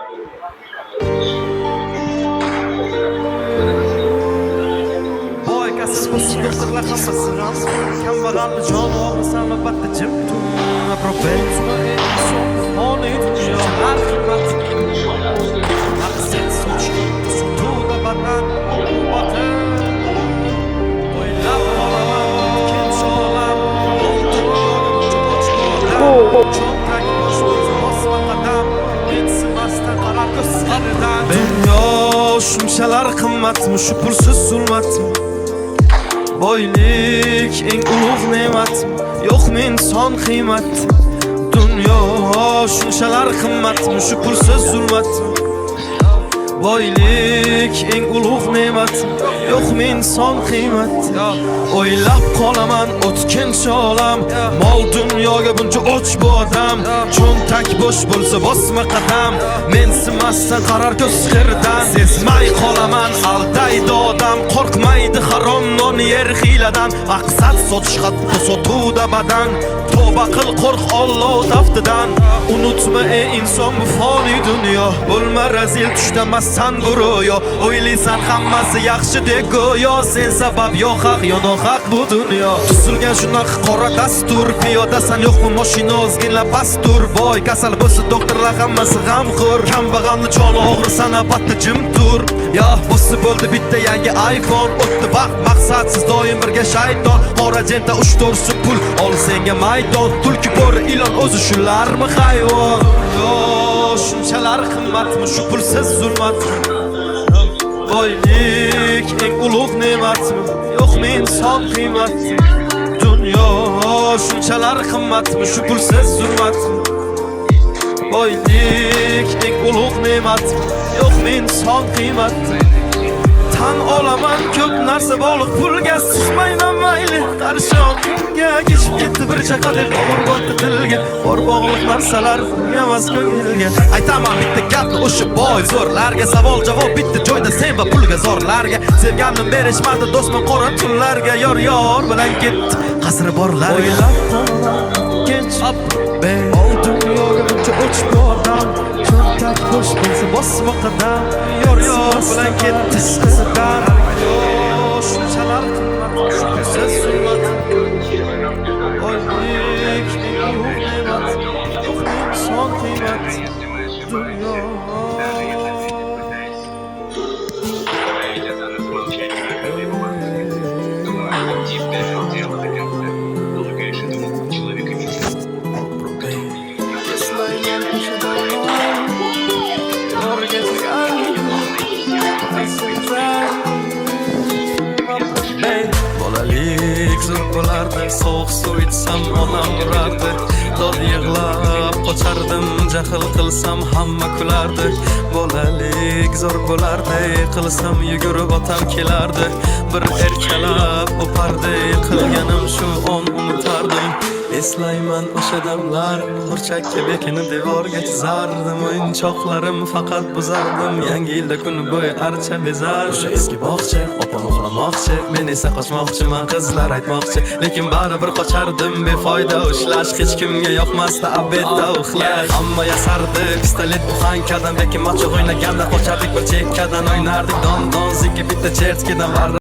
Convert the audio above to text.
Boy kasiz doktorlar hammasi ras kambag'alni jon olmasan albatta jim Propenso ona yutishlar qimmat Maqsad sochdi tuda badan o'ylab qolaman kench olam cho'ntak bosma qadam mensimasdan qarar ko'zlaridan dunyo shunchalar qimmatmi shu pulsiz zulmatmi boylik eng ulug' ne'mat yo'q men son qiymat dunyo shunchalar qimmatmi shu pulsiz zulmat boylik eng ulug' ne'mat yo'q men son qiymat o'ylab qolaman o'tkinchi olam mol dunyoga buncha och bu odam cho'ntak bo'sh bo'lsa bosma qadam mensimasdan qarar ko'z qirdan sezmay qolaman aldaydi odam qo'rqmaydi harom non yer hiyladan maqsad sotish hatto sotuvda badan tavba qil qo'rq Alloh taftidan unutma ey inson bu foniy dunyo bo'lma razil tushdamassan bu ro'yo o'ylaysan hammasi yaxshi deb go'yo sen sabab yo haq yo nohaq bu dunyo tuzilgan shunaqa qora dastur piyodasan yo'qmi mashina ozgina pastur boy kasal bo'lsa doktorlar hammasi g'amxo'r kambag'alni joni og'risan albatta jim tur yo bo'lsa bo'ldi bitta yangi iPhone o'tdi vaqt maqsadsiz doim birga shayton qora jenta 3-4 so'm pul ol senga maydon tulki bo'ri ilon o'zi shularmi hayvon yo shunchalar qimmatmi shu pulsiz zulmat boylik eng ulug' ne'matmi yo'q men son qiymat dunyo shunchalar qimmatmi shu pulsiz zulmat boylik eng ulug' ne'mat yo'q men son qiymat tan olaman ko'p narsa bog'liq pulga susmayman mayli qarshon kunga kechib ketdi bir chaqa deb o'rg'otdi dilga bor bog'liq narsalar emas ko'ngilga aytaman bitta gapni o'sha boy zo'rlarga savol javob bitta joyda sen va pulga zorlarga sevganimni berishmadi do'stman qora tunlarga yor bilan ketdi qasri borlarga o'ylab qolaman kench ol dunyoga buncha o'ch bu odam cho'ntak bo'sh bo'lsa bosma qadam yor bilan ketdi qizdan shunchalar qimmat shunsiz zulmat boylik ulug' ne'mat yo'q men son qiymat dunyo bolalik zo'r bo'lardi sovuq suv ichsam onam urardi dod yig'lab qochardim jahl qilsam hamma kulardi bolalik zo'r bo'lardi qilsam yugurib otam kelardi bir erkalab o'pardi qilganim shu on unutardim eslayman o'sha damlar burchakka bekini devorga chizardim o'yinchoqlarim faqat buzardim yangi yilda kun bo'yi archa bezar o'sha eski bog'cha opam uxlamoqchi men esa qochmoqchiman qizlar aytmoqchi lekin baribir qochardim befoyda ushlash hech kimga yoqmasdi abedda uxlash hamma yasardi pistolet buxankadan lekin machoq o'ynaganda qochardik bir chekkadan o'ynardik don zikki bitta chertkidan